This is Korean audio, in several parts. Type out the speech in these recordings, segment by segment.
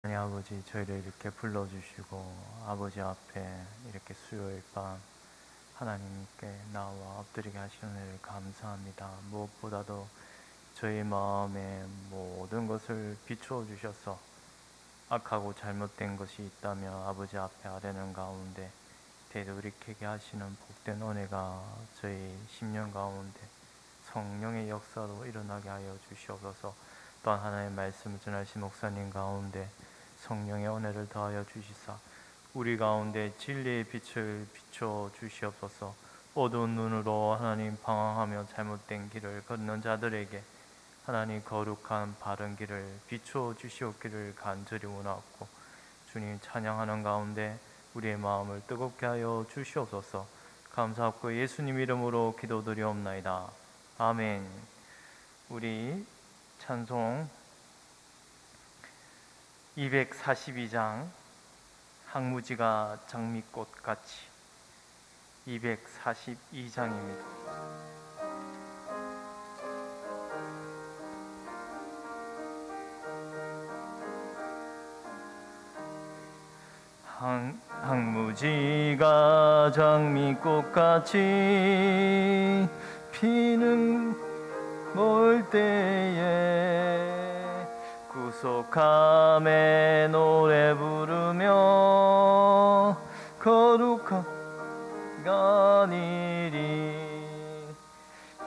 하나님 아버지, 저희를 이렇게 불러주시고 아버지 앞에 이렇게 수요일 밤 하나님께 나와 엎드리게 하시는 은혜를 감사합니다. 무엇보다도 저희 마음에 모든 것을 비추어 주셔서 악하고 잘못된 것이 있다면 아버지 앞에 아뢰는 가운데 되돌이키게 하시는 복된 은혜가 저희 심령 가운데 성령의 역사로 일어나게 하여 주시옵소서. 또한 하나님의 말씀을 전하신 목사님 가운데 성령의 은혜를 더하여 주시사 우리 가운데 진리의 빛을 비춰 주시옵소서. 어두운 눈으로 하나님 방황하며 잘못된 길을 걷는 자들에게 하나님 거룩한 바른 길을 비추어 주시옵기를 간절히 원하옵고, 주님 찬양하는 가운데 우리의 마음을 뜨겁게 하여 주시옵소서. 감사하고 예수님 이름으로 기도드리옵나이다. 아멘. 우리 찬송 242장 항무지가 장미꽃같이 242장입니다. 항무지가 장미꽃같이 피는 몰 때에 구속함에 노래 부르며 거룩하니리.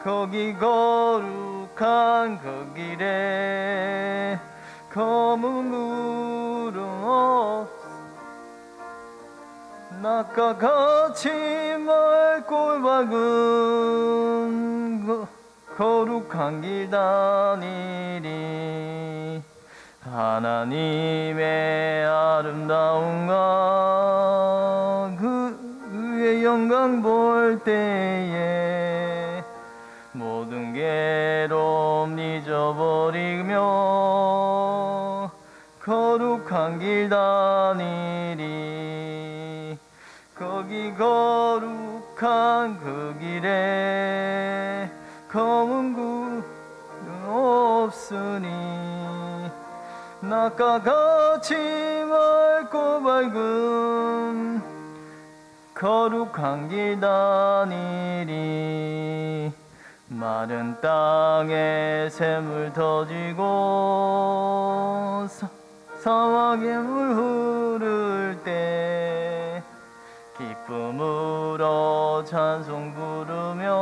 거기 거룩한 그 길에 검은 구름 없 낮과 같이 맑고 밝은 거룩한 길 다니리. 하나님의 아름다움과 그의 영광 볼 때에 모든 괴로움 잊어버리며 거룩한 길 다니리. 거기 거룩한 그 길에 검은 구름 없으니 낮과 같이 맑고 밝은 거룩한 길 다니리. 마른 땅에 샘을 터지고 사막에 물 흐를 때 기쁨으로 찬송 부르며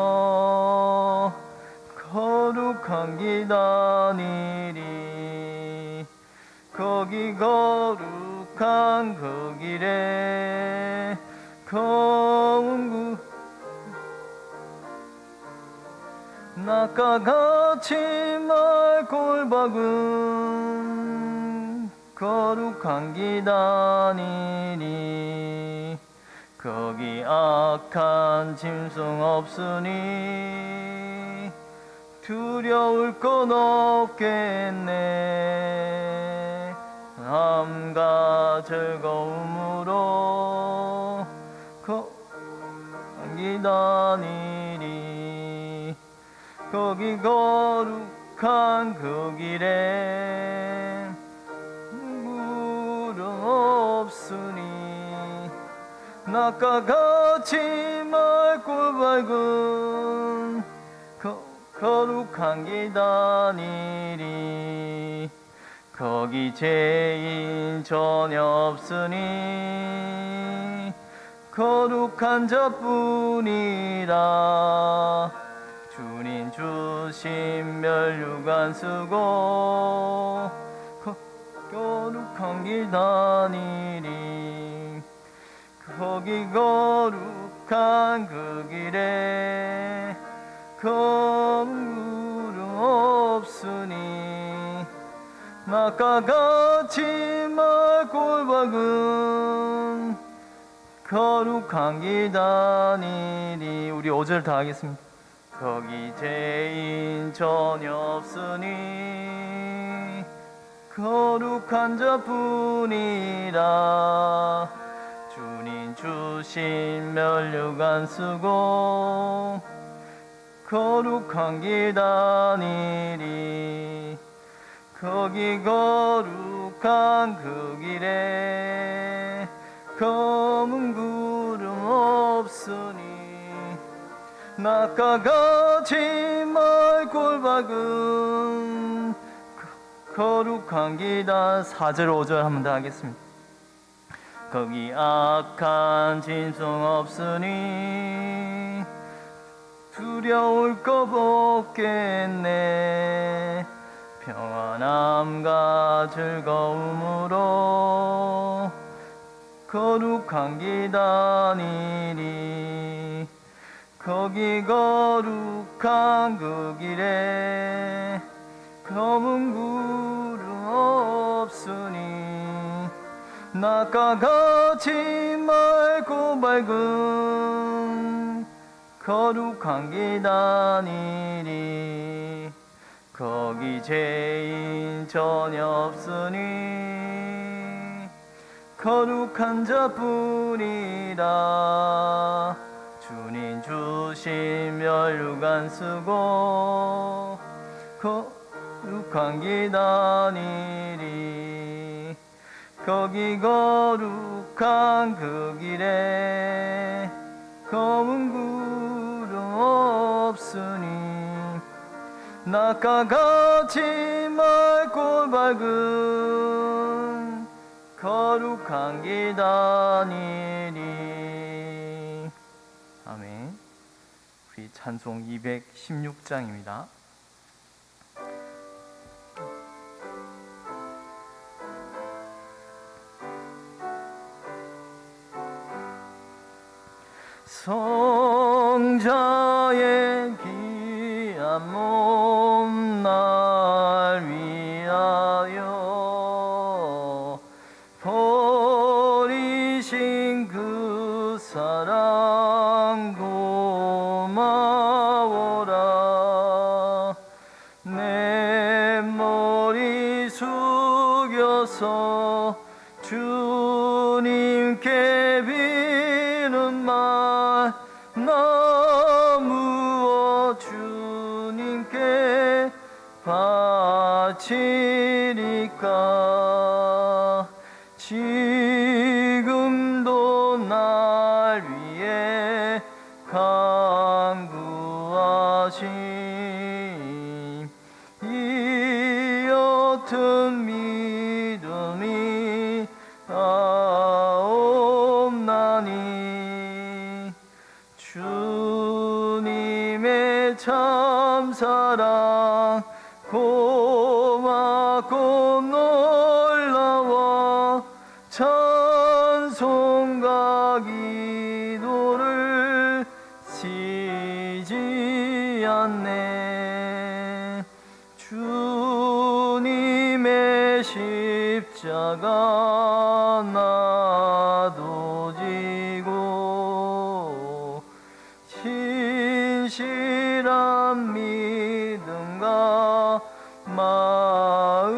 거룩한 길 다니리. 거기 거룩한 그 길에 검은 구 낮과 같이 맑고 밝은 거룩한 길 다니리. 거기 악한 짐승 없으니 두려울 것 없겠네. 함과 즐거움으로 거기 다니리. 거기 거룩한 그 길에 구름 없으니 낮과 같이 맑고 밝은 거룩한 길 다니리. 거기 죄인 전혀 없으니 거룩한 자뿐이라. 주님 주신 멸류관 쓰고 거룩한 길 다니리. 거기 거룩한 그 길에 검은 구름 없으니 낮과 같이 맑고 밝은 거룩한 길 다니리. 우리 5절 다 하겠습니다. 거기 죄인 전혀 없으니 거룩한 자뿐이라. 주님 주신 멸류관 쓰고 거룩한 길 다니리. 거기 거룩한 그 길에 검은 구름 없으니 낙가같이 맑고 밝은 거룩한 기다. 4절 5절 한 번 더 하겠습니다. 거기 악한 짐승 없으니 두려울 것 없겠네. 평안함과 즐거움으로 거룩한 기다니리. 거기 거룩한 그 길에 검은 구름 없으니 낙가같이 맑고 밝은 거룩한 기다니리. 거기 죄인 전혀 없으니 거룩한 자뿐이라. 주님 주신 멸류관 쓰고 거룩한 기다니리. 거기 거룩한 그 길에 검은 구름 없으니 낙가같이 맑고 밝은 거룩한 기다니리. 아멘. 우리 찬송 216장입니다. 성자의 귀한 몸 날 위하여 버리신 그 사랑 고마워라. 내 머리 숙여서 주님께 비는 말 나무어 주님께 바치리까. 지금도 날 위해 간구하신 이 옅은 믿음이 없나니. 주님의 참사랑 고맙고 놀라워 찬송과 기도를 쉬지 않네. 주님의 십자가 나도 지고 신실한 믿음과 마음으로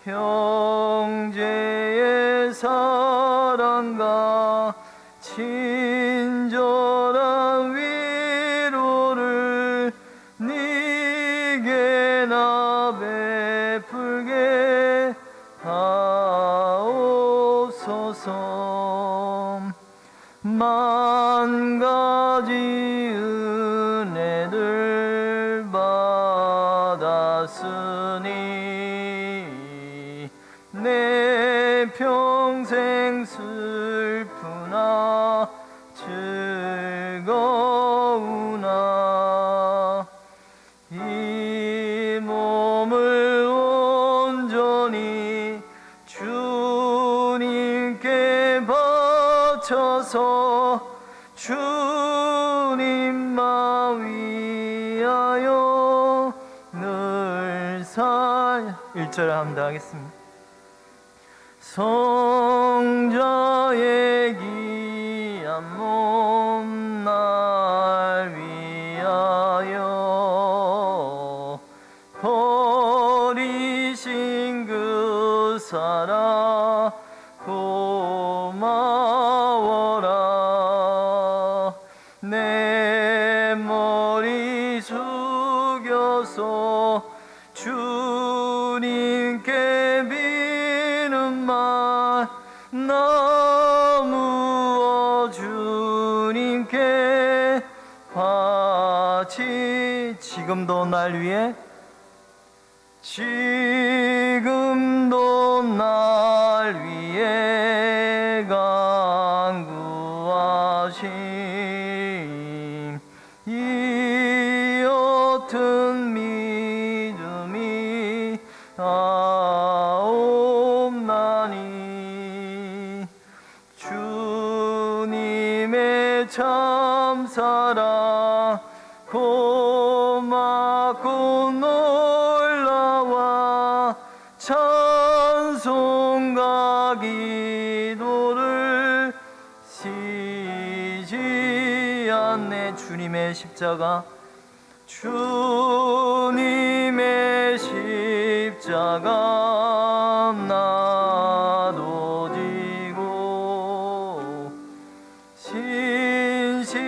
형제의 사랑과 친절한 위로를 네게 나 베풀게 하옵소서. 만 가지 은혜들 받았으니 내 평생 슬프나 즐거우나 이 몸을 온전히 주님께 바쳐서 주님만 위하여 늘 살. 1절 한번 하겠습니다. 성자의 귀한 몸 날 위하여 버리신 그 사랑 고마워라. 내 머리 숙여서 지금도 날 위해 지금도 날 위해 간구하심 이 어떤 믿음이 없나니 주님의 참사랑 고맙고 놀라와 찬송가 기도를 쉬지 않네. 주님의 십자가 주님의 십자가 나도 지고 신실한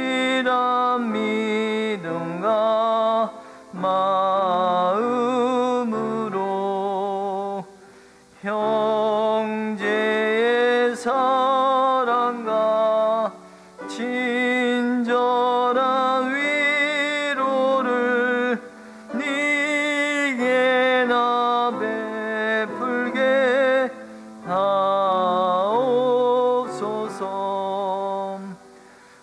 믿음과 마음으로 형제의 사랑과 친절한 위로를 네게 나 베풀게 하옵소서.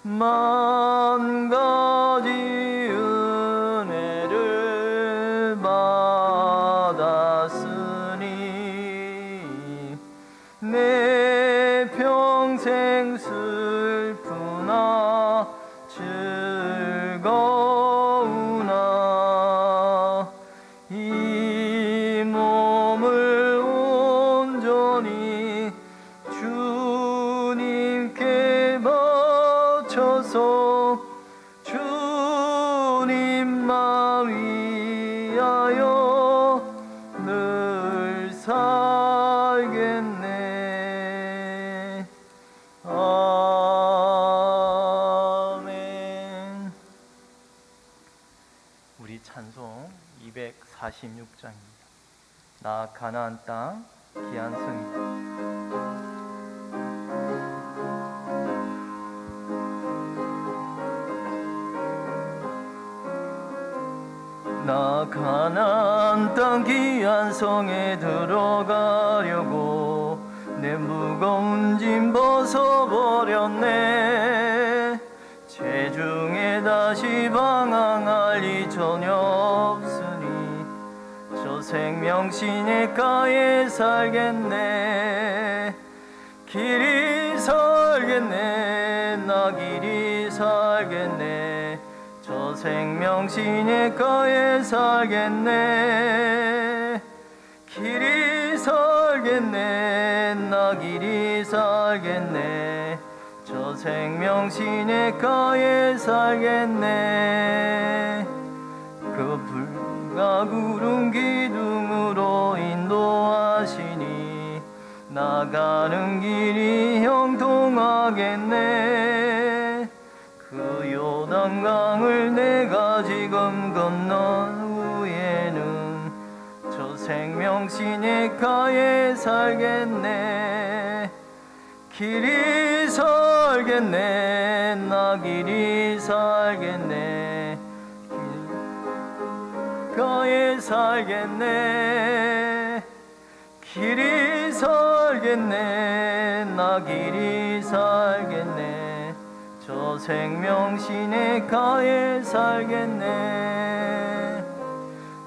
만 가지 은혜를 받았으니 내 평생 슬프나 즐거우나 이 몸을 온전히 주님께 바쳐서 주님만 위하여 늘 살겠네. 아멘. 우리 찬송 246장입니다. 나 가나안 땅 귀한 승. 나 가나안 땅 귀한 성에 들어가려고 내 무거운 짐 벗어버렸네. 체중에 다시 방황할 리 전혀 없으니 저 생명 시냇가에 살겠네. 길이 살겠네. 나 길이 살겠네. 저 생명 시냇가에 살겠네. 길이 살겠네. 나 길이 살겠네. 저 생명 시냇가에 살겠네. 그 불과 구름 기둥으로 인도하시니 나가는 길이 형통하겠네. 그 요단강을 내가 지금 건넌 후에는 저 생명 시냇가에 살겠네. 길이 살겠네. 나 길이 살겠네. 길가에 살겠네. 길이 살겠네. 나 길이 살겠네. 저 생명 시냇가에 살겠네.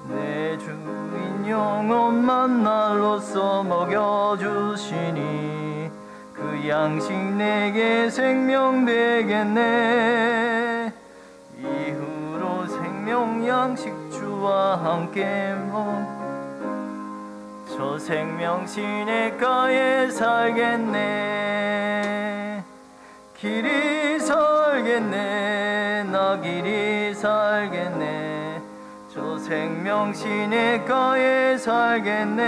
내 주인 영혼만 날로써 먹여주시니 그 양식 내게 생명 되겠네. 이후로 생명 양식 주와 함께 저 생명 시냇가에 살겠네. 길이 살겠네. 나 길이 살겠네. 저 생명 시냇가에 살겠네.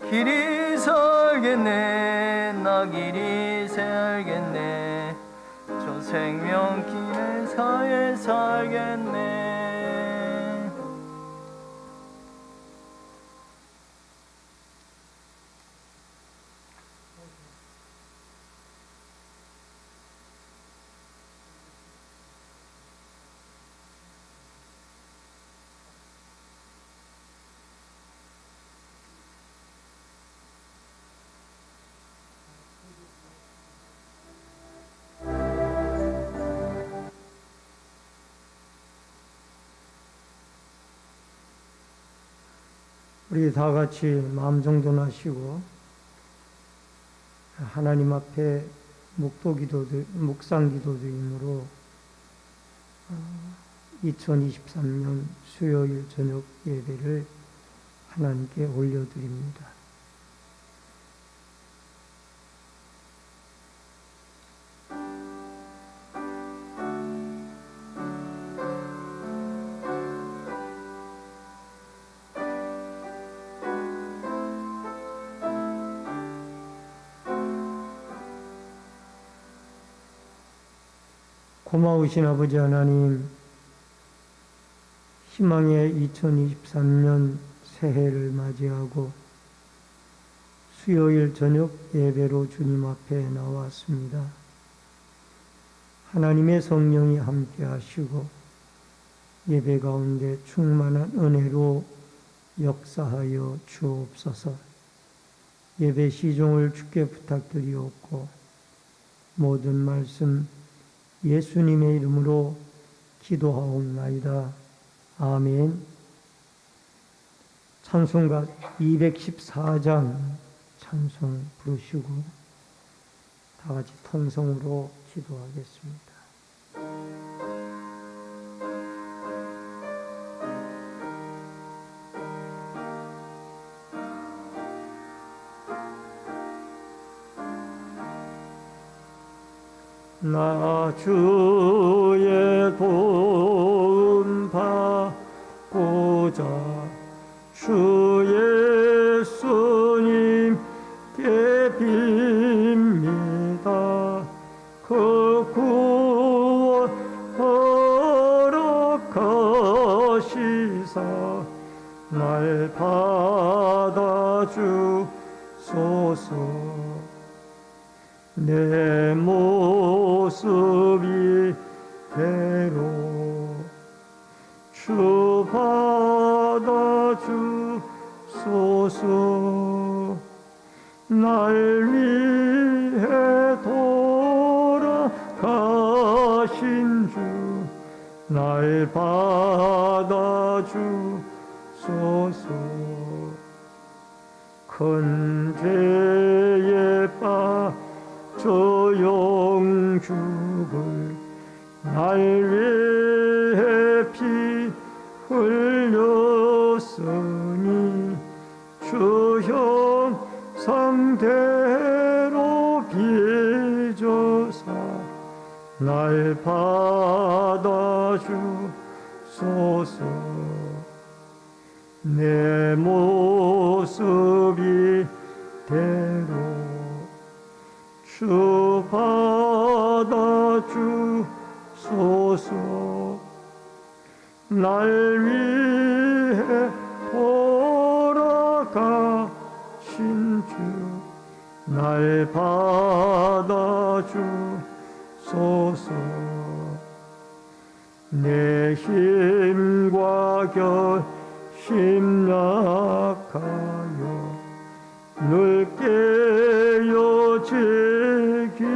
길이 살겠네. 나 길이 살겠네. 저 생명 기회사에 살겠네. 우리 다 같이 마음 정돈하시고 하나님 앞에 묵상 기도드림으로 2023년 수요일 저녁 예배를 하나님께 올려드립니다. 고마우신 아버지 하나님, 희망의 2023년 새해를 맞이하고 수요일 저녁 예배로 주님 앞에 나왔습니다. 하나님의 성령이 함께 하시고 예배 가운데 충만한 은혜로 역사하여 주옵소서. 예배 시종을 주께 부탁드리옵고 모든 말씀 예수님의 이름으로 기도하옵나이다. 아멘. 찬송가 214장 찬송 부르시고 다 같이 통성으로 기도하겠습니다. 나 주의 도움 받고자 주 예수님께 빕니다. 그 구원 허락하시사 날 받아주소서. 내 모습이 대로 주 받아주소서. 날 위해 돌아가신 주 날 받아주소서. 큰 죄에 빠져 영죽을 날 위해 피 흘렸으니 주 형상대로 빚어사 날 받아주소서. 내 모습이 대로 주 받아주소서. 날 위해 돌아가신 주 날 받아주소서. 내 힘과 결심 약하여 늘 깨어 지키시우니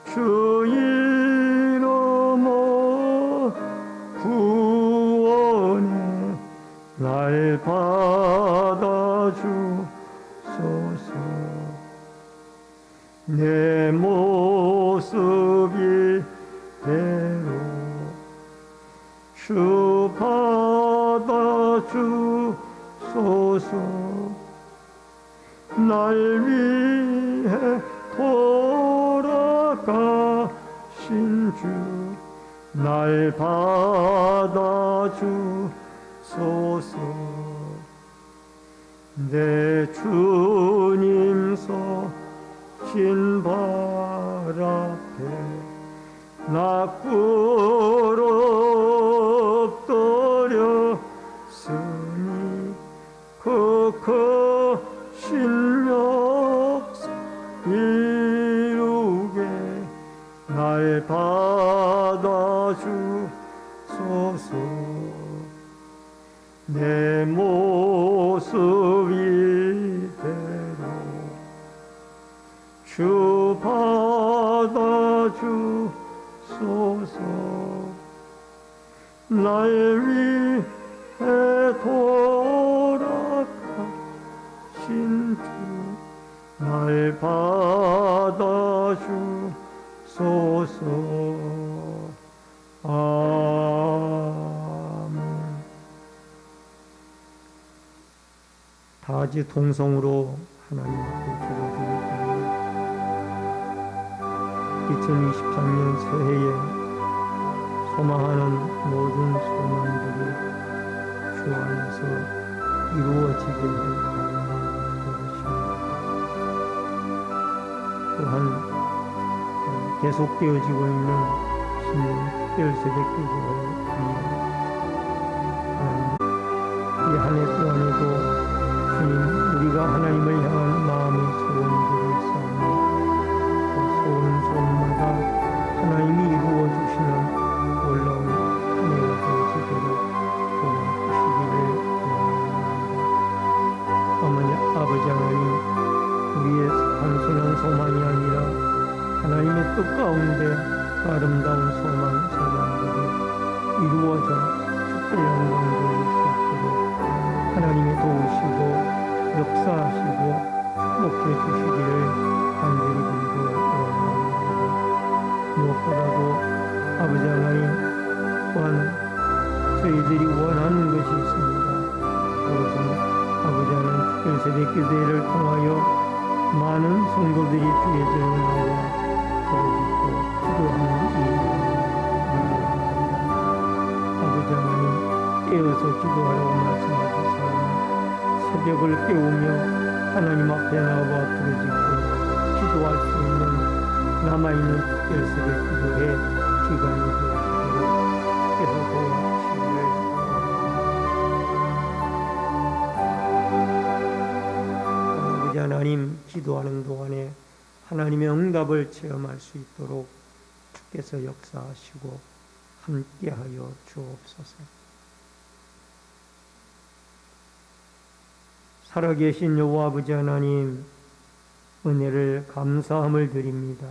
주 이름으로 구원해 날 받아주소서. 내 모습이 대로 주 받아주소서. 날 위해 돌아가신 주 날 받아주소서. 내 주님 서신 발 앞에 나 꿇어엎드렸으니 그 크신 역사 이루게 날 받아주소서. 내 모습 이대로 주 받아주소서. 날 위해 다지통성으로 하나님 앞에 기도드립니다. 2023년 새해에 소망하는 모든 소망들이 주 안에서 이루어지게 도와주십니다. 또한 계속되어지고 있는 신년 특별새벽기도를 이 한 해 동안에도 주님, 우리가 하나님을 향한 마음의 소원들이 있사오니 그 소원마다 하나님이 이루어주시는 놀라운 한 해가 되어지도록 도와주시기를 원합니다. 어머니, 아버지 하나님, 우리의 단순한 소망이 아니라 하나님의 뜻 가운데 아름다운 소망들이 이루어져 주께 영광 돌릴 수 있도록 하나님이 도우시고 역사하시고 축복해 주시기를 간절히 빌고 원합니다. 무엇보다도 아버지 하나님, 또한 저희들이 원하는 것이 있습니다. 그것은 아버지 하나님 특별새벽 기도회를 통하여 많은 성도들이 주의 전에 나와 부르짖고 기도하는 일입니다. 아버지 하나님, 깨어서 기도하라고 말씀하셨사오니 새벽을 깨우며 하나님 앞에 나와 부르짖고 기도할 수 있는 남아있는 특별새벽 기도회 기간이 되어지도록 주께서 도와주시기를 바랍니다. 아버지 하나님, 기도하는 동안에 하나님의 응답을 체험할 수 있도록 주께서 역사하시고 함께하여 주옵소서. 살아계신 여호와 아버지 하나님, 은혜를 감사함을 드립니다.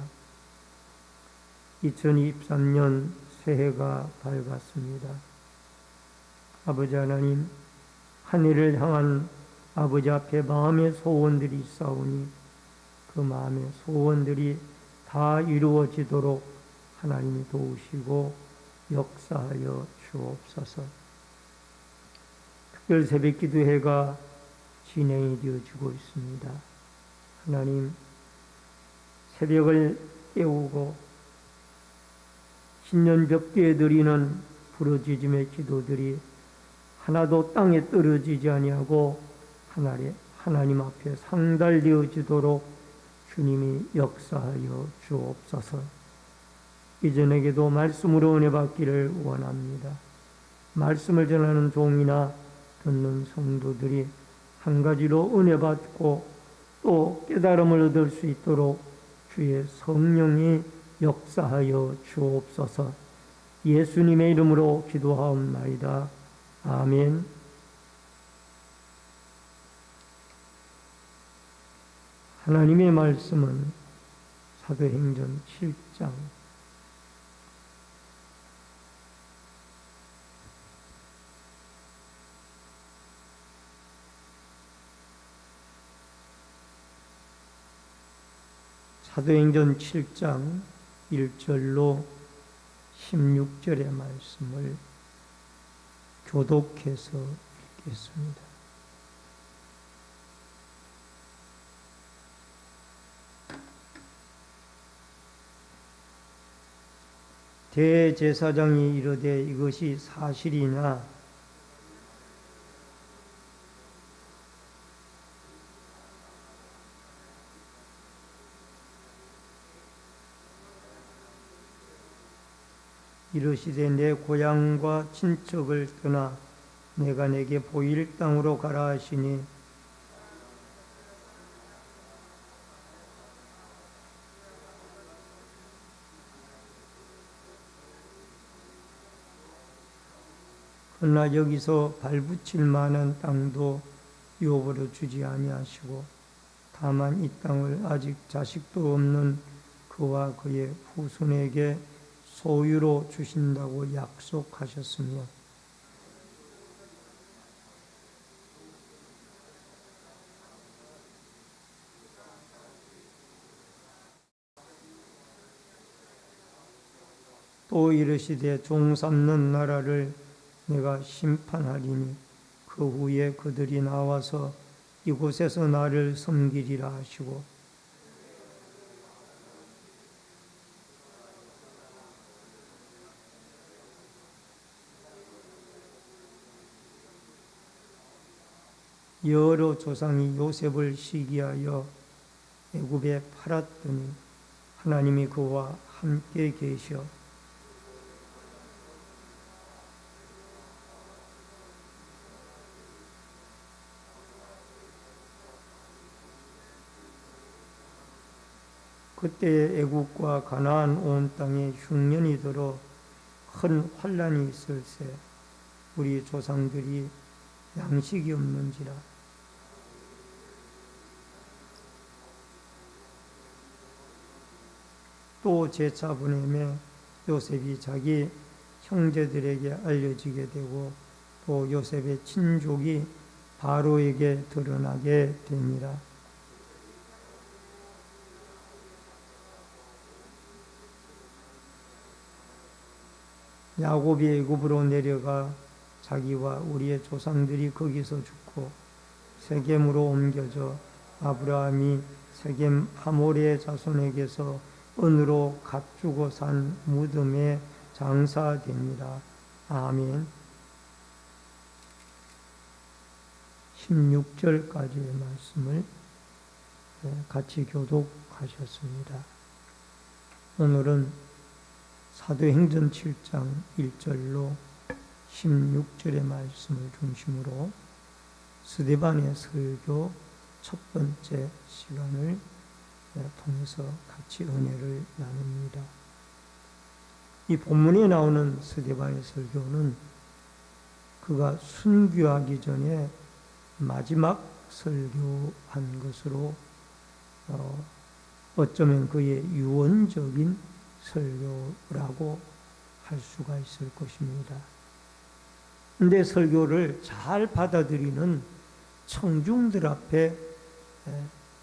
2023년 새해가 밝았습니다. 아버지 하나님, 한 해를 향한 아버지 앞에 마음의 소원들이 있사오니 그 마음의 소원들이 다 이루어지도록 하나님이 도우시고 역사하여 주옵소서. 특별 새벽 기도회가 진행이 되어지고 있습니다. 하나님, 새벽을 깨우고 신년 벽두에 드리는 부르짖음의 기도들이 하나도 땅에 떨어지지 아니하고 하나님 앞에 상달되어지도록 주님이 역사하여 주옵소서. 이전에게도 말씀으로 은혜 받기를 원합니다. 말씀을 전하는 종이나 듣는 성도들이 한 가지로 은혜 받고 또 깨달음을 얻을 수 있도록 주의 성령이 역사하여 주옵소서. 예수님의 이름으로 기도하옵나이다. 아멘. 하나님의 말씀은 사도행전 7장 사도행전 7장 1절로 16절의 말씀을 교독해서 읽겠습니다. 대제사장이 이르되 이것이 사실이냐? 이르시되 내 고향과 친척을 떠나 내가 내게 보일 땅으로 가라 하시니 그러나 여기서 발붙일 만한 땅도 유업으로 주지 아니하시고 다만 이 땅을 아직 자식도 없는 그와 그의 후손에게 소유로 주신다고 약속하셨으며 또 이르시되 종 삼는 나라를 내가 심판하리니 그 후에 그들이 나와서 이곳에서 나를 섬기리라 하시고 여러 조상이 요셉을 시기하여 애굽에 팔았더니 하나님이 그와 함께 계셔 그때 애국과 가나안 온 땅에 흉년이 들어 큰 환란이 있을세 우리 조상들이 양식이 없는지라 또 제차 보내매 요셉이 자기 형제들에게 알려지게 되고 또 요셉의 친족이 바로에게 드러나게 되니라. 야곱이 애굽으로 내려가 자기와 우리의 조상들이 거기서 죽고 세겜으로 옮겨져 아브라함이 세겜 하몰의 자손에게서 은으로 값주고 산 무덤에 장사됩니다. 아멘. 16절까지의 말씀을 같이 교독하셨습니다. 오늘은 사도행전 7장 1절로 16절의 말씀을 중심으로 스데반의 설교 첫 번째 시간을 통해서 같이 은혜를 나눕니다. 이 본문에 나오는 스데반의 설교는 그가 순교하기 전에 마지막 설교한 것으로 어쩌면 그의 유언적인 설교라고 할 수가 있을 것입니다. 그런데 설교를 잘 받아들이는 청중들 앞에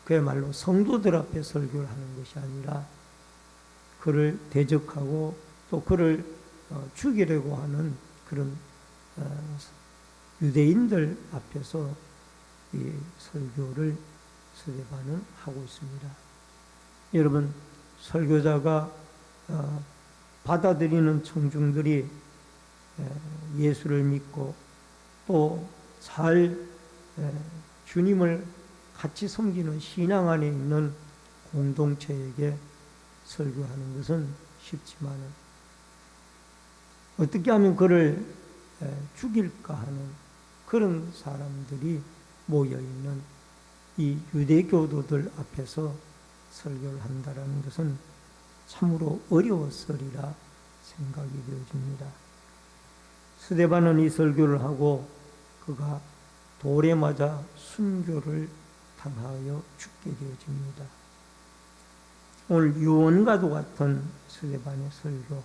그야말로 성도들 앞에 설교를 하는 것이 아니라 그를 대적하고 또 그를 죽이려고 하는 그런 유대인들 앞에서 이 설교를 스데반은 하고 있습니다. 여러분, 설교자가 받아들이는 청중들이 예수를 믿고 또 잘 주님을 같이 섬기는 신앙 안에 있는 공동체에게 설교하는 것은 쉽지만은 어떻게 하면 그를 죽일까 하는 그런 사람들이 모여있는 이 유대교도들 앞에서 설교를 한다는 것은 참으로 어려웠으리라 생각이 되어집니다. 스데반은 이 설교를 하고 그가 돌에 맞아 순교를 당하여 죽게 되어집니다. 오늘 유언과도 같은 스데반의 설교,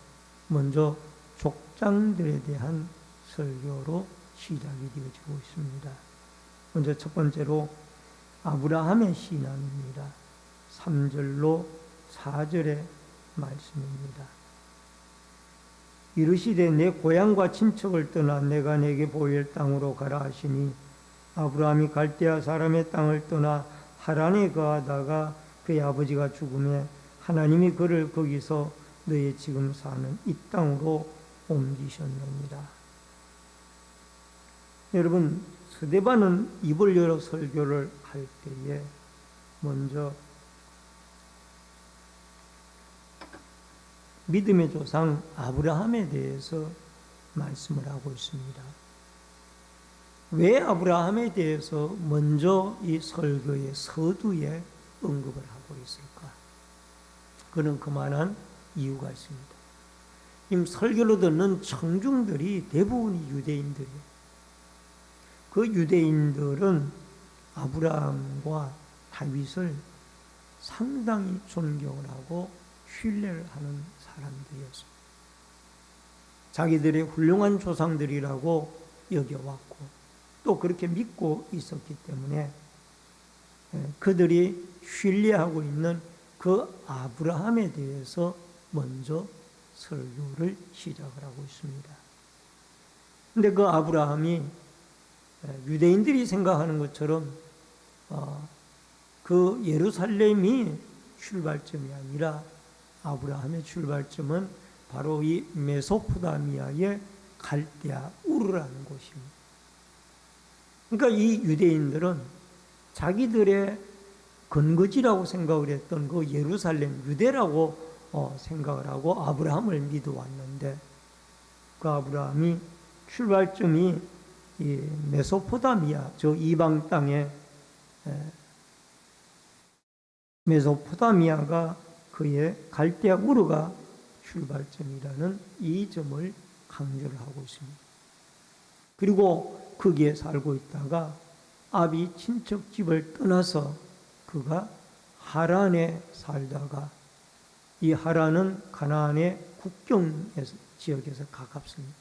먼저 족장들에 대한 설교로 시작이 되어지고 있습니다. 먼저 첫 번째로 아브라함의 신앙입니다. 3절로 4절의 말씀입니다. 이르시되 내 고향과 친척을 떠나 내가 내게 보일 땅으로 가라 하시니 아브라함이 갈대아 사람의 땅을 떠나 하란에 거하다가 그의 아버지가 죽음에 하나님이 그를 거기서 너희 지금 사는 이 땅으로 옮기셨느니라. 여러분, 스데반은 입을 열어 설교를 할 때에 먼저 믿음의 조상 아브라함에 대해서 말씀을 하고 있습니다. 왜 아브라함에 대해서 먼저 이 설교의 서두에 언급을 하고 있을까? 그는 그만한 이유가 있습니다. 이 설교를 듣는 청중들이 대부분이 유대인들이에요. 그 유대인들은 아브라함과 다윗을 상당히 존경을 하고 신뢰를 하는 사람들이었습니다. 자기들의 훌륭한 조상들이라고 여겨왔고 또 그렇게 믿고 있었기 때문에 그들이 신뢰하고 있는 그 아브라함에 대해서 먼저 설교를 시작을 하고 있습니다. 그런데 그 아브라함이 유대인들이 생각하는 것처럼 그 예루살렘이 출발점이 아니라 아브라함의 출발점은 바로 이 메소포타미아의 갈대아 우르라는 곳입니다. 그러니까 이 유대인들은 자기들의 근거지라고 생각을 했던 그 예루살렘, 유대라고 생각을 하고 아브라함을 믿어왔는데, 그 아브라함이 출발점이 이 메소포타미아, 저 이방 땅에 메소포타미아가 그의 갈대아 우르가 출발점이라는 이 점을 강조를 하고 있습니다. 그리고 거기에 살고 있다가 아비 친척 집을 떠나서 그가 하란에 살다가, 이 하란은 가나안의 국경 지역에서 가깝습니다.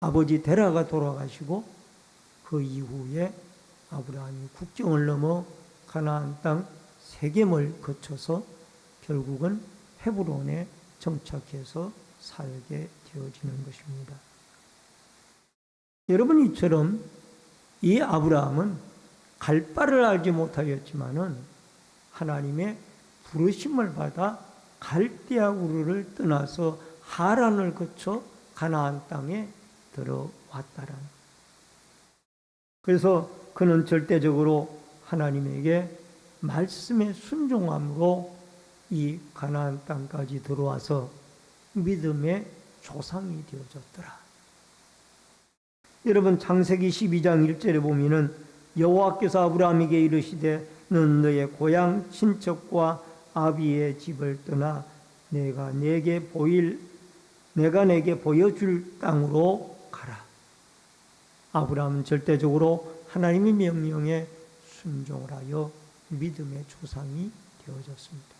아버지 데라가 돌아가시고 그 이후에 아브라함이 국경을 넘어 가나안 땅 세겜을 거쳐서 결국은 헤브론에 정착해서 살게 되어지는 것입니다. 여러분, 이처럼 이 아브라함은 갈 바를 알지 못하였지만은 하나님의 부르심을 받아 갈대아 우르를 떠나서 하란을 거쳐 가나안 땅에 들어왔다라는. 그래서 그는 절대적으로 하나님에게 말씀에 순종함으로 이 가나안 땅까지 들어와서 믿음의 조상이 되어졌더라. 여러분, 창세기 12장 1절에 보면은 여호와께서 아브라함에게 이르시되 너는 너의 고향 친척과 아비의 집을 떠나 내가 내게 보여줄 땅으로 가라. 아브라함은 절대적으로 하나님의 명령에 순종을 하여 믿음의 조상이 되어졌습니다.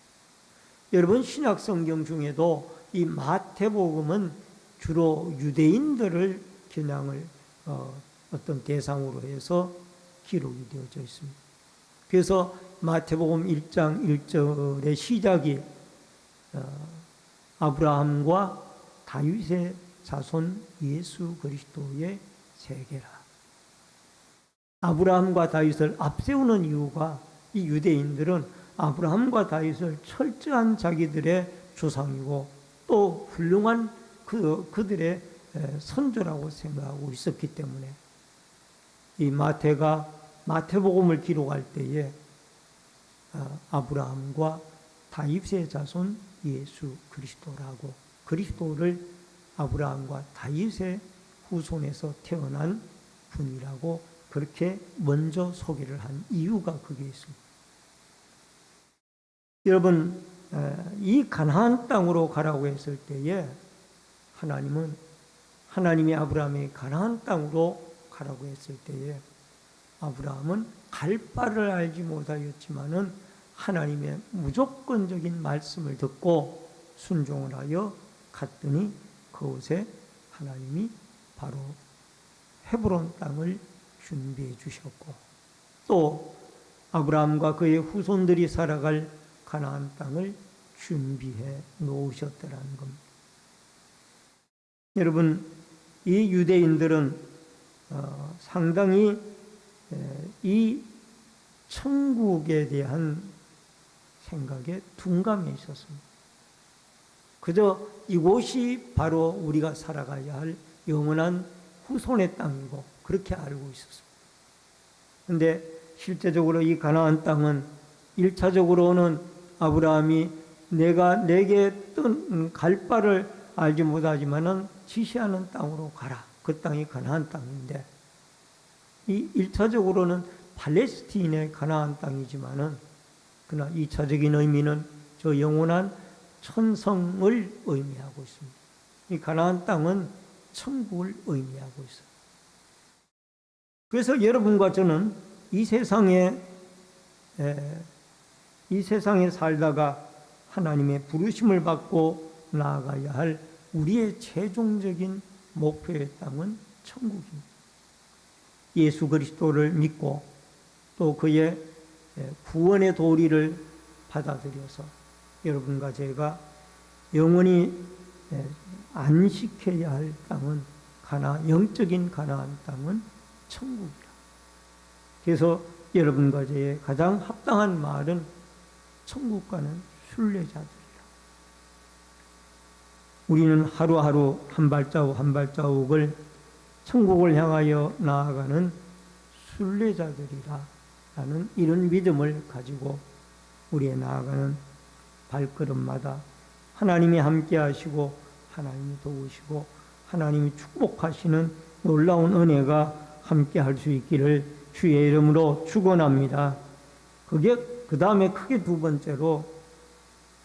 여러분, 신약 성경 중에도 이 마태복음은 주로 유대인들을 겨냥을 어떤 대상으로 해서 기록이 되어져 있습니다. 그래서 마태복음 1장 1절의 시작이 아브라함과 다윗의 자손 예수 그리스도의 세계라. 아브라함과 다윗을 앞세우는 이유가 이 유대인들은 아브라함과 다윗을 철저한 자기들의 조상이고 또 훌륭한 그들의 선조라고 생각하고 있었기 때문에 이 마태가 마태복음을 기록할 때에 아브라함과 다윗의 자손 예수 그리스도라고, 그리스도를 아브라함과 다윗의 후손에서 태어난 분이라고 그렇게 먼저 소개를 한 이유가 거기에 있습니다. 여러분, 이 가나안 땅으로 가라고 했을 때에 하나님이 아브라함이 가나안 땅으로 가라고 했을 때에 아브라함은 갈 바를 알지 못하였지만은 하나님의 무조건적인 말씀을 듣고 순종을 하여 갔더니 그곳에 하나님이 바로 헤브론 땅을 준비해 주셨고 또 아브라함과 그의 후손들이 살아갈 가나안 땅을 준비해 놓으셨다라는 겁니다. 여러분, 이 유대인들은 상당히 이 천국에 대한 생각에 둔감해 있었습니다. 그저 이곳이 바로 우리가 살아가야 할 영원한 후손의 땅이고 그렇게 알고 있었습니다. 그런데 실제적으로 이 가나안 땅은 1차적으로는 아브라함이 내가 내게 갈 바를 알지 못하지만은 지시하는 땅으로 가라. 그 땅이 가나안 땅인데 이 1차적으로는 팔레스틴의 가나안 땅이지만은 그러나 2차적인 의미는 저 영원한 천성을 의미하고 있습니다. 이 가나안 땅은 천국을 의미하고 있어요. 그래서 여러분과 저는 이 세상에 살다가 하나님의 부르심을 받고 나아가야 할 우리의 최종적인 목표의 땅은 천국입니다. 예수 그리스도를 믿고 또 그의 구원의 도리를 받아들여서 여러분과 제가 영원히 안식해야 할 땅은 영적인 가나안 땅은 천국이라. 그래서 여러분과 저의 가장 합당한 말은 천국 가는 순례자들이라. 우리는 하루하루 한 발자국 한 발자국을 천국을 향하여 나아가는 순례자들이라 라는 이런 믿음을 가지고 우리의 나아가는 발걸음마다 하나님이 함께 하시고 하나님이 도우시고 하나님이 축복하시는 놀라운 은혜가 함께 할 수 있기를 주의 이름으로 축원합니다. 그 다음에 크게 두 번째로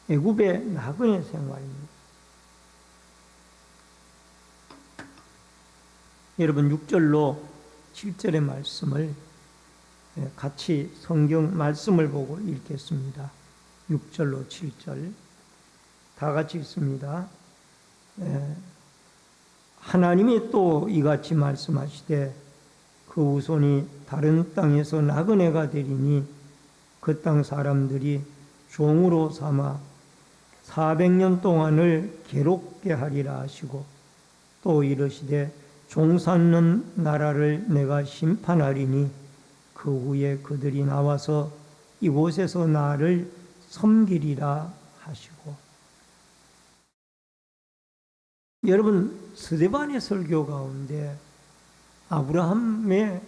애굽의 나그네 생활입니다. 여러분 6절로 7절의 말씀을 같이 성경 말씀을 보고 읽겠습니다. 6절로 7절 다 같이 읽습니다. 하나님이 또 이같이 말씀하시되 그 후손이 다른 땅에서 나그네가 되리니 그 땅 사람들이 종으로 삼아 400년 동안을 괴롭게 하리라 하시고 또 이르시되 종 삼는 나라를 내가 심판하리니 그 후에 그들이 나와서 이곳에서 나를 섬기리라 하시고. 여러분 스데반의 설교 가운데 아브라함의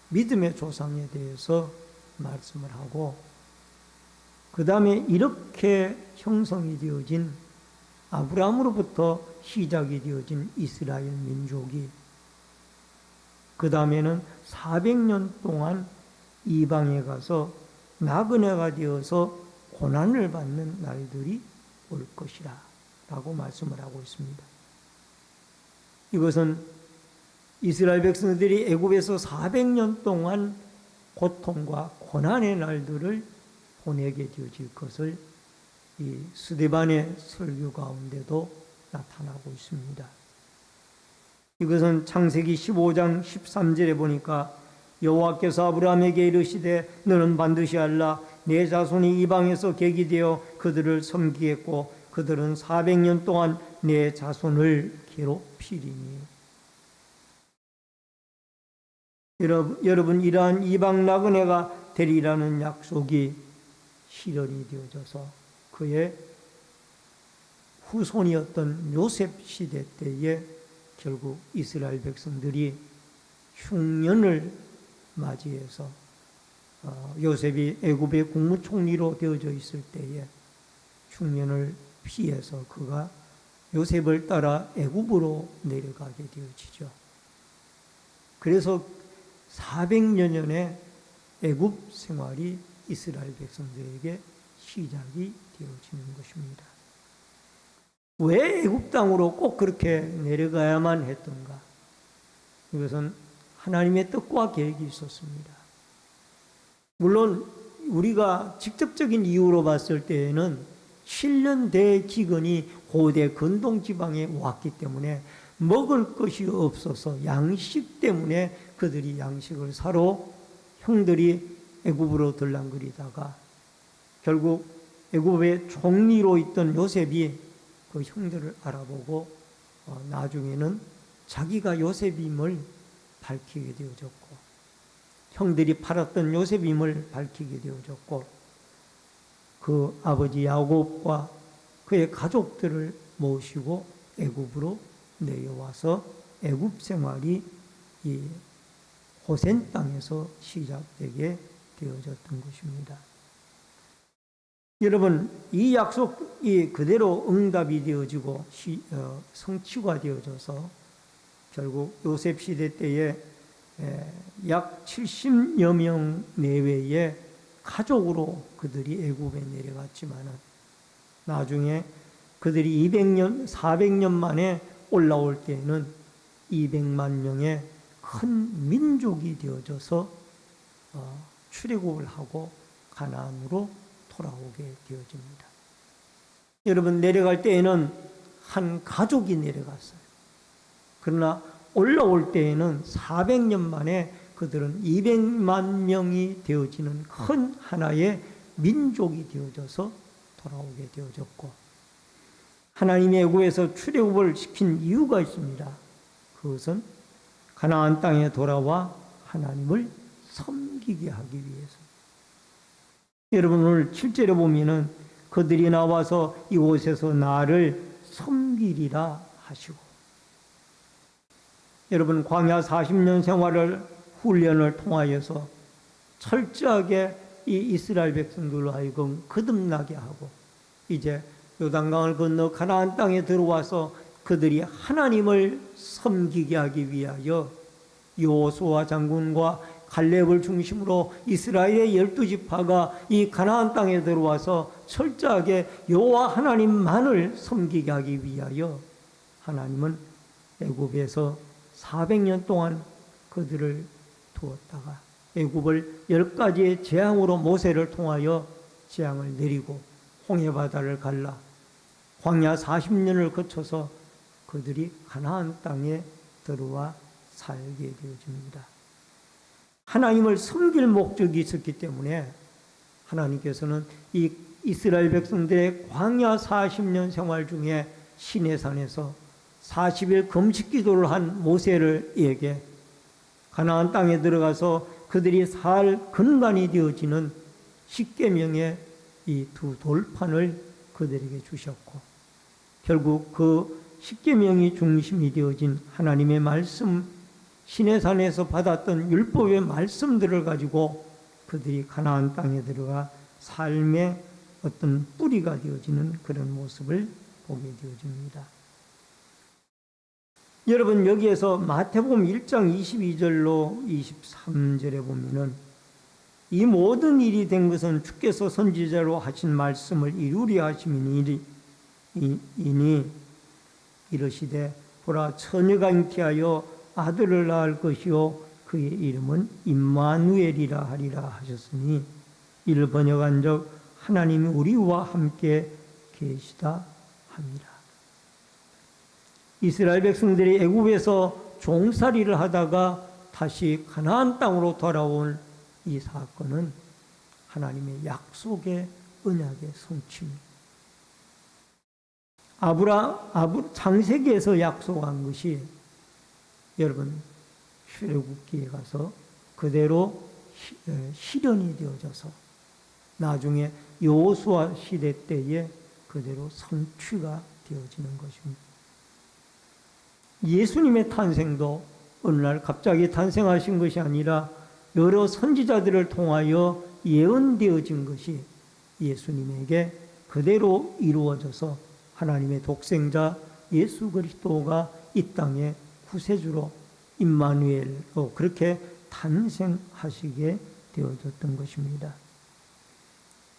믿음의 조상에 대해서 말씀을 하고 그 다음에 이렇게 형성이 되어진 아브라함으로부터 시작이 되어진 이스라엘 민족이 그 다음에는 400년 동안 이방에 가서 나그네가 되어서 고난을 받는 날들이 올 것이라 라고 말씀을 하고 있습니다. 이것은 이스라엘 백성들이 애굽에서 400년 동안 고통과 고난의 날들을 보내게 되어질 것을 이 스데반의 설교 가운데도 나타나고 있습니다. 이것은 창세기 15장 13절에 보니까 여호와께서 아브라함에게 이르시되 너는 반드시 알라 내 자손이 이방에서 객이 되어 그들을 섬기겠고 그들은 400년 동안 내 자손을 괴롭히리니. 여러분 이러한 이방 나그네가 되리라는 약속이 실현이 되어져서 그의 후손이었던 요셉 시대 때에 결국 이스라엘 백성들이 흉년을 맞이해서 요셉이 애굽의 국무총리로 되어져 있을 때에 흉년을 피해서 그가 요셉을 따라 애굽으로 내려가게 되어지죠. 그래서 400여 년의 애굽 생활이 이스라엘 백성들에게 시작이 되어지는 것입니다. 왜 애굽 땅으로 꼭 그렇게 내려가야만 했던가? 이것은 하나님의 뜻과 계획이 있었습니다. 물론 우리가 직접적인 이유로 봤을 때에는 7년 대기근이 고대 근동 지방에 왔기 때문에 먹을 것이 없어서 양식 때문에 그들이 양식을 사러 형들이 애굽으로 들랑거리다가 결국 애굽의 총리로 있던 요셉이 그 형들을 알아보고 나중에는 자기가 요셉임을 밝히게 되어졌고 형들이 팔았던 요셉임을 밝히게 되어졌고 그 아버지 야곱과 그의 가족들을 모시고 애굽으로 내려와서 애굽 생활이 이 고센 땅에서 시작되게 되어졌던 것입니다. 여러분 이 약속이 그대로 응답이 되어지고 성취가 되어져서 결국 요셉 시대 때에 약 70여 명 내외의 가족으로 그들이 애굽에 내려갔지만은 나중에 그들이 400년 만에 올라올 때에는 200만 명의 큰 민족이 되어져서 출애굽을 하고 가나안으로 돌아오게 되어집니다. 여러분 내려갈 때에는 한 가족이 내려갔어요. 그러나 올라올 때에는 400년 만에 그들은 200만 명이 되어지는 큰 하나의 민족이 되어져서 돌아오게 되어졌고 하나님의 애굽에서 출애굽을 시킨 이유가 있습니다. 그것은 가나안 땅에 돌아와 하나님을 섬기게 하기 위해서. 여러분 오늘 7절에 보면은 그들이 나와서 이곳에서 나를 섬기리라 하시고, 여러분 광야 40년 생활을 훈련을 통하여서 철저하게 이 이스라엘 백성들로 하여금 거듭나게 하고, 이제 요단강을 건너 가나안 땅에 들어와서 그들이 하나님을 섬기게 하기 위하여 여호수아 장군과 갈렙을 중심으로 이스라엘의 12지파가 이 가나안 땅에 들어와서 철저하게 여호와 하나님만을 섬기게 하기 위하여 하나님은 애굽에서 400년 동안 그들을 두었다가 애굽을 10가지의 재앙으로 모세를 통하여 재앙을 내리고 홍해바다를 갈라 광야 40년을 거쳐서 그들이 가나안 땅에 들어와 살게 되어집니다. 하나님을 섬길 목적이 있었기 때문에 하나님께서는 이 이스라엘 백성들의 광야 40년 생활 중에 시내산에서 40일 금식 기도를 한 모세에게 가나안 땅에 들어가서 그들이 살 근간이 되어지는 십계명의 이 두 돌판을 그들에게 주셨고, 결국 그 십계명이 중심이 되어진 하나님의 말씀, 시내산에서 받았던 율법의 말씀들을 가지고 그들이 가나안 땅에 들어가 삶의 어떤 뿌리가 되어지는 그런 모습을 보게 되어집니다. 여러분 여기에서 마태복음 1장 22절로 23절에 보면은 이 모든 일이 된 것은 주께서 선지자로 하신 말씀을 이루려 하심이니 이르시되 보라 처녀가 잉태하여 아들을 낳을 것이요 그의 이름은 임마누엘이라 하리라 하셨으니, 이를 번역한적 하나님이 우리와 함께 계시다 함이라. 이스라엘 백성들이 애굽에서 종살이를 하다가 다시 가나안 땅으로 돌아온 이 사건은 하나님의 약속의 언약의 성취입니다. 창세기에서 약속한 것이 여러분 출애굽기에 가서 그대로 실현이 되어져서 나중에 여호수아 시대 때에 그대로 성취가 되어지는 것입니다. 예수님의 탄생도 어느 날 갑자기 탄생하신 것이 아니라 여러 선지자들을 통하여 예언되어진 것이 예수님에게 그대로 이루어져서 하나님의 독생자 예수 그리스도가 이 땅에 구세주로 임마누엘로 그렇게 탄생하시게 되어졌던 것입니다.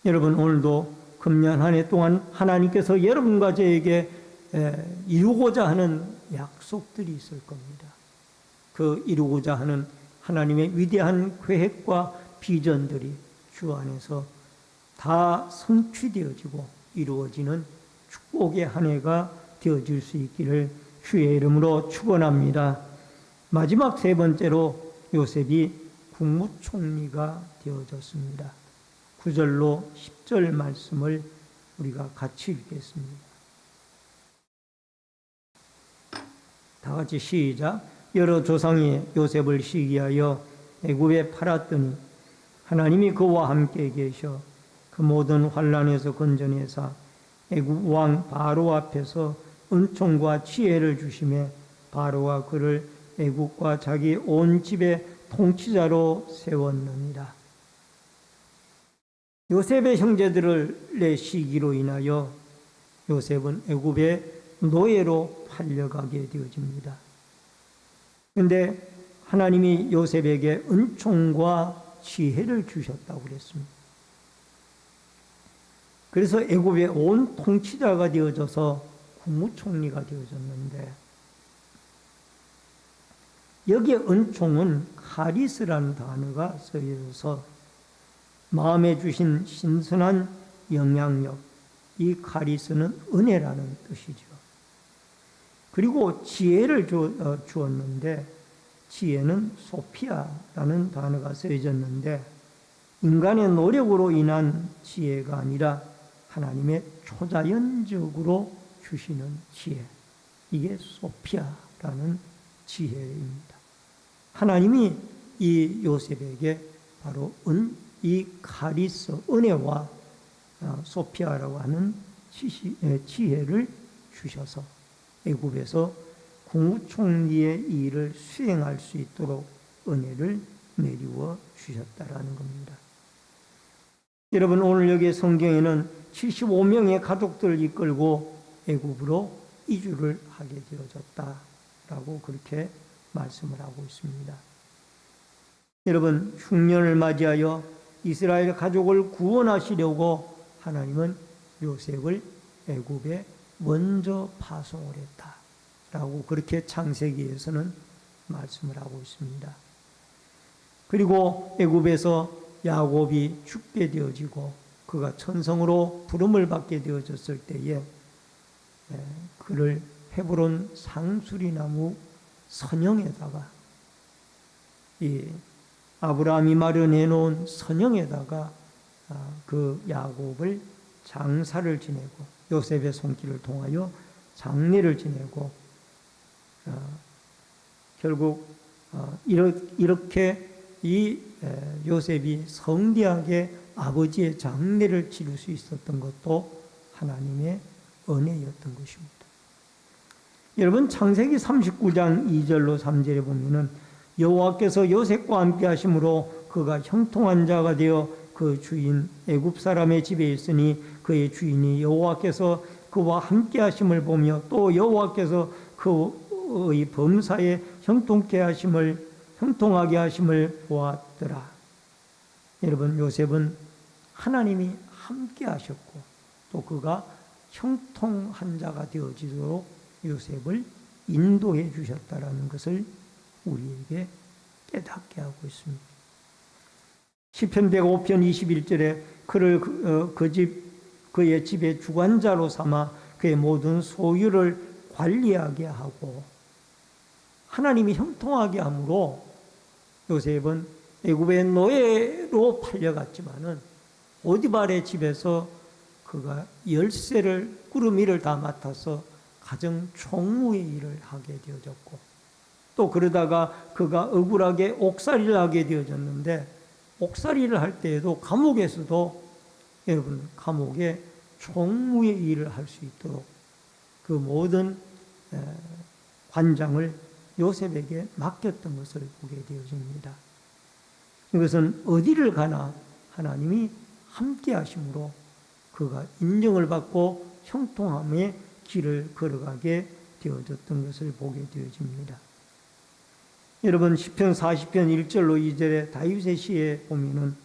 여러분 오늘도 금년 한 해 동안 하나님께서 여러분과 저에게 이루고자 하는 약속들이 있을 겁니다. 그 이루고자 하는 하나님의 위대한 계획과 비전들이 주 안에서 다 성취되어지고 이루어지는 축복의 한 해가 되어질 수 있기를 주의 이름으로 축원합니다. 마지막 세 번째로 요셉이 국무총리가 되어졌습니다. 9절로 10절 말씀을 우리가 같이 읽겠습니다. 다 같이 시작. 여러 조상이 요셉을 시기하여 애굽에 팔았더니 하나님이 그와 함께 계셔 그 모든 환난에서 건져내사 애굽 왕 바로 앞에서 은총과 지혜를 주시매 바로가 그를 애굽과 자기 온 집의 통치자로 세웠느니라. 요셉의 형제들의 시기로 인하여 요셉은 애굽의 노예로 팔려가게 되어집니다. 그런데 하나님이 요셉에게 은총과 지혜를 주셨다고 그랬습니다. 그래서 애굽의 온 통치자가 되어져서 국무총리가 되어졌는데, 여기에 은총은 카리스라는 단어가 쓰여져서 마음에 주신 신선한 영향력, 이 카리스는 은혜라는 뜻이죠. 그리고 지혜를 주었는데 지혜는 소피아라는 단어가 쓰여졌는데 인간의 노력으로 인한 지혜가 아니라 하나님의 초자연적으로 주시는 지혜, 이게 소피아라는 지혜입니다. 하나님이 이 요셉에게 바로 이 카리스, 은혜와 소피아라고 하는 지혜를 주셔서 애굽에서 국무총리의 일을 수행할 수 있도록 은혜를 내리워 주셨다라는 겁니다. 여러분, 오늘 여기 성경에는 75명의 가족들을 이끌고 애굽으로 이주를 하게 되어졌다라고 그렇게 말씀을 하고 있습니다. 여러분, 흉년을 맞이하여 이스라엘 가족을 구원하시려고 하나님은 요셉을 애굽에 먼저 파송을 했다라고 그렇게 창세기에서는 말씀을 하고 있습니다. 그리고 애굽에서 야곱이 죽게 되어지고 그가 천성으로 부름을 받게 되어졌을 때에 그를 헤브론 상수리나무 선영에다가 이 아브라함이 마련해 놓은 선영에다가 그 야곱을 장사를 지내고 요셉의 손길을 통하여 장례를 지내고 결국 이렇게 이 요셉이 성대하게 아버지의 장례를 치를 수 있었던 것도 하나님의 은혜였던 것입니다. 여러분, 창세기 39장 2절로 3절에 보면은 여호와께서 요셉과 함께 하심으로 그가 형통한 자가 되어 그 주인 애굽 사람의 집에 있으니 그의 주인이 여호와께서 그와 함께 하심을 보며 또 여호와께서 그의 범사에 형통하게 하심을 보았더라. 여러분, 요셉은 하나님이 함께 하셨고 또 그가 형통한 자가 되어지도록 요셉을 인도해 주셨다라는 것을 우리에게 깨닫게 하고 있습니다. 시편 105편 21절에 그를 그의 집의 주관자로 삼아 그의 모든 소유를 관리하게 하고 하나님이 형통하게 함으로 요셉은 애굽의 노예로 팔려갔지만은 오디발의 집에서 그가 열쇠를 꾸름 일을 다 맡아서 가정 총무의 일을 하게 되어졌고 또 그러다가 그가 억울하게 옥살이를 하게 되어졌는데 옥살이를 할 때에도 감옥에서도 여러분 감옥에 총무의 일을 할 수 있도록 그 모든 관장을 요셉에게 맡겼던 것을 보게 되어집니다. 이것은 어디를 가나 하나님이 함께 하심으로 그가 인정을 받고 형통함의 길을 걸어가게 되어졌던 것을 보게 되어집니다. 여러분, 시편 40편 1절로 2절에 다윗의 시에 보면은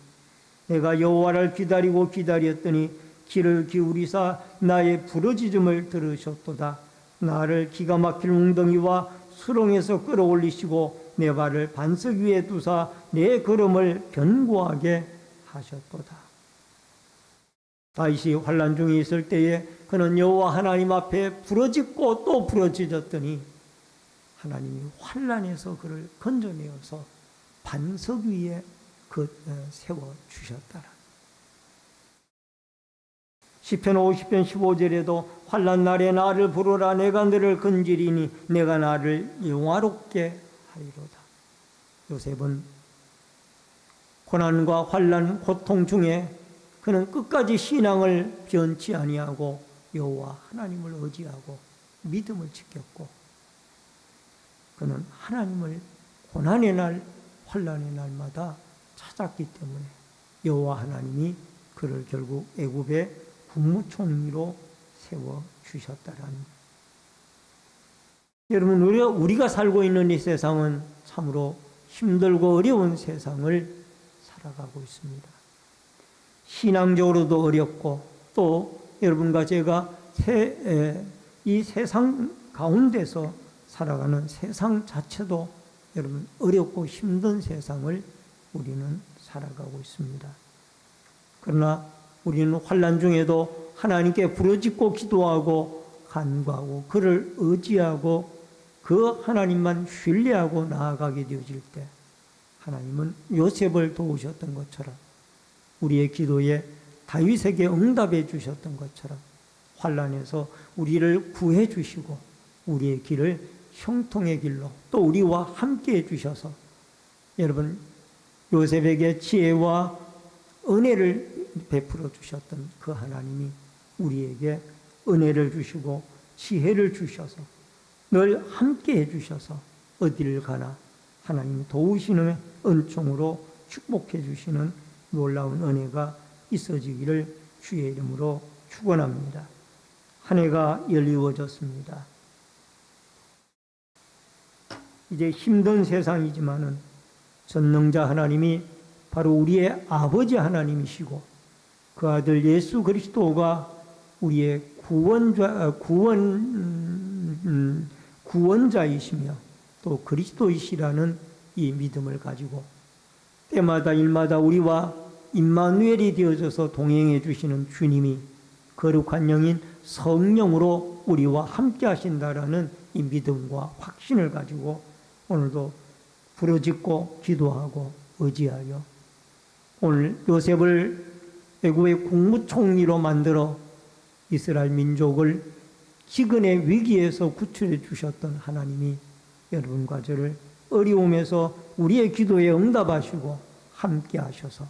내가 여호와를 기다리고 기다렸더니 귀를 기울이사 나의 부르짖음을 들으셨도다. 나를 기가 막힐 웅덩이와 수렁에서 끌어올리시고 내 발을 반석 위에 두사 내 걸음을 견고하게 하셨도다. 다윗이 환난 중에 있을 때에 그는 여호와 하나님 앞에 부르짖고 또 부르짖었더니 하나님이 환난에서 그를 건져내어서 반석 위에 세워 주셨더라. 시편 50편 15절에도 환난 날에 나를 부르라 내가 너를 건지리니 내가 나를 영화롭게 하리로다. 요셉은 고난과 환난 고통 중에 그는 끝까지 신앙을 변치 아니하고 여호와 하나님을 의지하고 믿음을 지켰고 그는 하나님을 고난의 날 환난의 날마다 찾았기 때문에 여호와 하나님이 그를 결국 애굽의 국무총리로 세워 주셨다라는. 여러분, 우리가 살고 있는 이 세상은 참으로 힘들고 어려운 세상을 살아가고 있습니다. 신앙적으로도 어렵고 또 여러분과 제가 이 세상 가운데서 살아가는 세상 자체도 여러분 어렵고 힘든 세상을 우리는 살아가고 있습니다. 그러나 우리는 환난 중에도 하나님께 부르짖고 기도하고 간구하고 그를 의지하고 그 하나님만 신뢰하고 나아가게 되어질 때 하나님은 요셉을 도우셨던 것처럼 우리의 기도에 다윗에게 응답해 주셨던 것처럼 환난에서 우리를 구해 주시고 우리의 길을 형통의 길로 또 우리와 함께 해 주셔서 여러분, 요셉에게 지혜와 은혜를 베풀어 주셨던 그 하나님이 우리에게 은혜를 주시고 지혜를 주셔서 늘 함께 해주셔서 어디를 가나 하나님 도우시는 은총으로 축복해 주시는 놀라운 은혜가 있어지기를 주의 이름으로 축원합니다. 한 해가 열리워졌습니다. 이제 힘든 세상이지만은 전능자 하나님이 바로 우리의 아버지 하나님이시고 그 아들 예수 그리스도가 우리의 구원자이시며 또 그리스도이시라는 이 믿음을 가지고 때마다 일마다 우리와 임마누엘이 되어져서 동행해 주시는 주님이 거룩한 영인 성령으로 우리와 함께 하신다라는 이 믿음과 확신을 가지고 오늘도 부르짖고 기도하고 의지하여 오늘 요셉을 애굽의 국무총리로 만들어 이스라엘 민족을 기근의 위기에서 구출해 주셨던 하나님이 여러분과 저를 어려움에서 우리의 기도에 응답하시고 함께 하셔서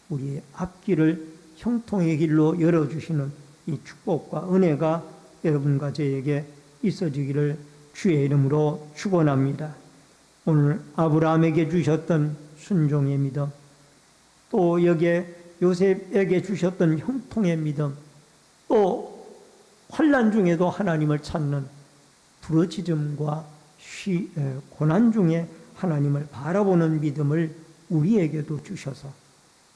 우리의 앞길을 형통의 길로 열어주시는 이 축복과 은혜가 여러분과 저에게 있어지기를 주의 이름으로 축원합니다. 오늘 아브라함에게 주셨던 순종의 믿음, 또 여기에 요셉에게 주셨던 형통의 믿음, 또 환난 중에도 하나님을 찾는 부르짖음과 고난 중에 하나님을 바라보는 믿음을 우리에게도 주셔서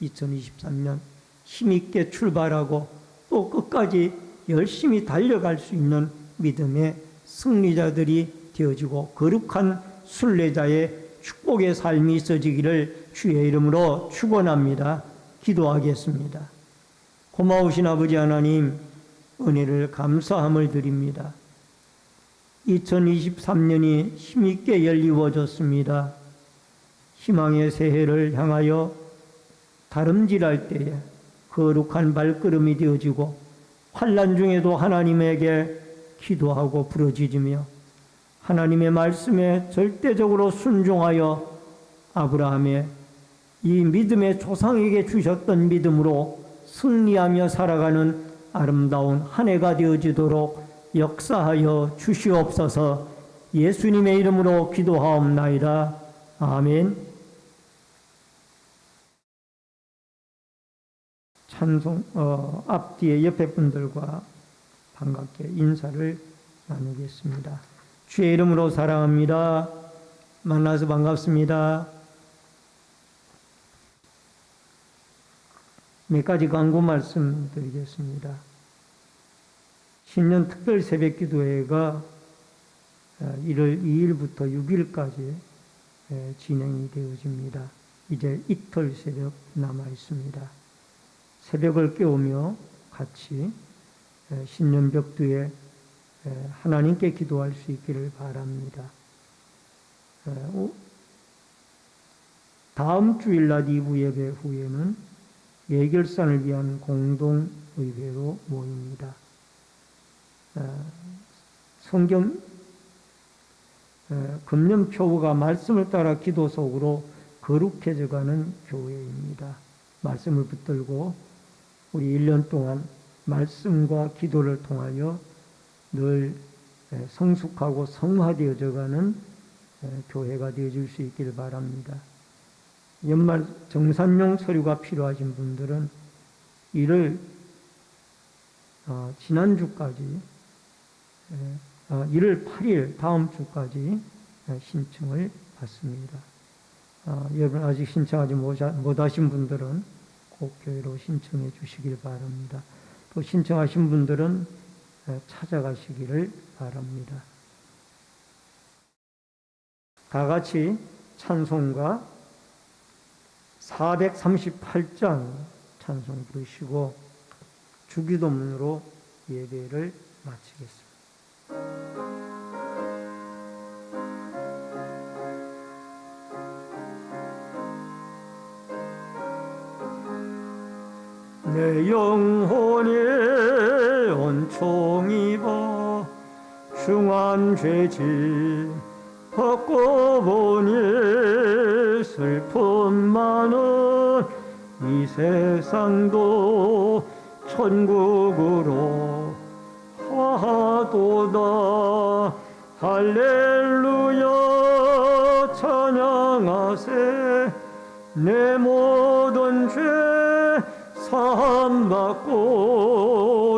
2023년 힘있게 출발하고 또 끝까지 열심히 달려갈 수 있는 믿음의 승리자들이 되어지고 거룩한 순례자의 축복의 삶이 있어지기를 주의 이름으로 축원합니다. 기도하겠습니다. 고마우신 아버지 하나님, 은혜를 감사함을 드립니다. 2023년이 힘있게 열리워졌습니다. 희망의 새해를 향하여 다름질할 때에 거룩한 발걸음이 되어지고 환난 중에도 하나님에게 기도하고 부르짖으며 하나님의 말씀에 절대적으로 순종하여 아브라함의 이 믿음의 조상에게 주셨던 믿음으로 승리하며 살아가는 아름다운 한 해가 되어지도록 역사하여 주시옵소서. 예수님의 이름으로 기도하옵나이다. 아멘. 찬송 앞뒤에 옆에 분들과 반갑게 인사를 나누겠습니다. 주의 이름으로 사랑합니다. 만나서 반갑습니다. 몇 가지 광고 말씀드리겠습니다. 신년 특별 새벽 기도회가 1월 2일부터 6일까지 진행이 되어집니다. 이제 이틀 새벽 남아 있습니다. 새벽을 깨우며 같이 신년 벽두에 하나님께 기도할 수 있기를 바랍니다. 다음 주일 낮 2부 예배 후에는 예결산을 위한 공동의회로 모입니다. 성경 금년표가 말씀을 따라 기도 속으로 거룩해져가는 교회입니다. 말씀을 붙들고 우리 1년 동안 말씀과 기도를 통하여 늘 성숙하고 성화되어져가는 교회가 되어질 수 있기를 바랍니다. 연말 정산용 서류가 필요하신 분들은 이를 지난주까지 1월 8일 다음 주까지 신청을 받습니다. 여러분 아직 신청하지 못하신 분들은 꼭 교회로 신청해 주시길 바랍니다. 또 신청하신 분들은 찾아가시기를 바랍니다. 다 같이 찬송가 438장 찬송 부르시고 주기도문으로 예배를 마치겠습니다. 내 영혼이 온총 입어 중한 죄짐 벗고 보니 슬 슬픔만은 이 세상도 천국으로 하도다. 할렐루야 찬양하세. 내 모든 죄 사함받고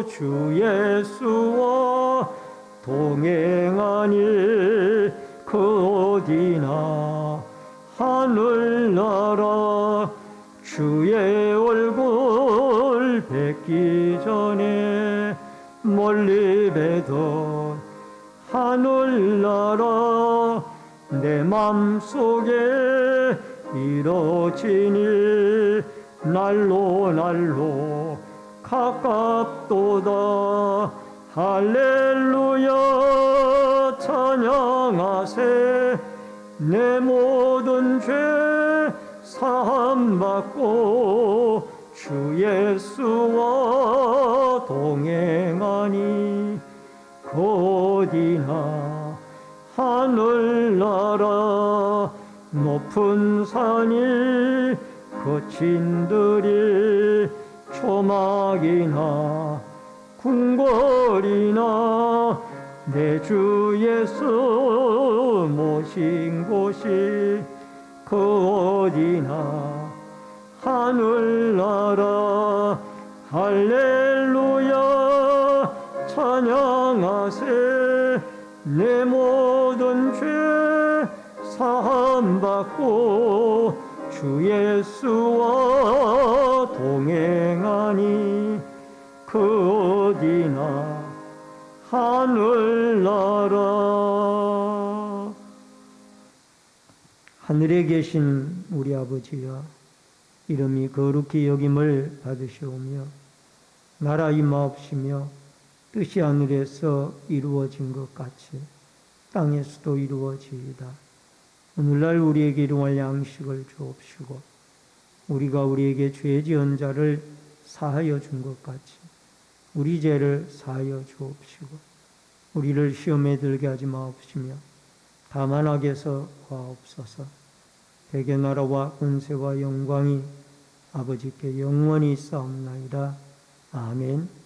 주 예수와 동행하니 그 어디나 하늘나라. 주의 얼굴 뵙기 전에 멀리 뵈던 하늘나라. 내 맘속에 이뤄지니 날로 가깝도다. 할렐루야 찬양하세. 내 모든 죄 사함받고 주 예수와 동행하니 그 어디나 하늘나라. 높은 산이 거친들이 초막이나 궁궐이나 내 주 예수 모신 곳이 그 어디나 하늘나라. 할렐루야 찬양하세. 내 모든 죄 사함받고 주 예수와 동행하니 그 어디나 하늘나라. 하늘에 계신 우리 아버지여, 이름이 거룩히 여김을 받으시오며 나라 임하옵시며 뜻이 하늘에서 이루어진 것 같이 땅에서도 이루어지이다. 오늘날 우리에게 일용할 양식을 주옵시고 우리가 우리에게 죄 지은 자를 사하여 준 것 같이 우리 죄를 사하여 주옵시고 우리를 시험에 들게 하지 마옵시며 다만 악에서 구하옵소서. 대개 나라와 권세와 영광이 아버지께 영원히 있사옵나이다. 아멘.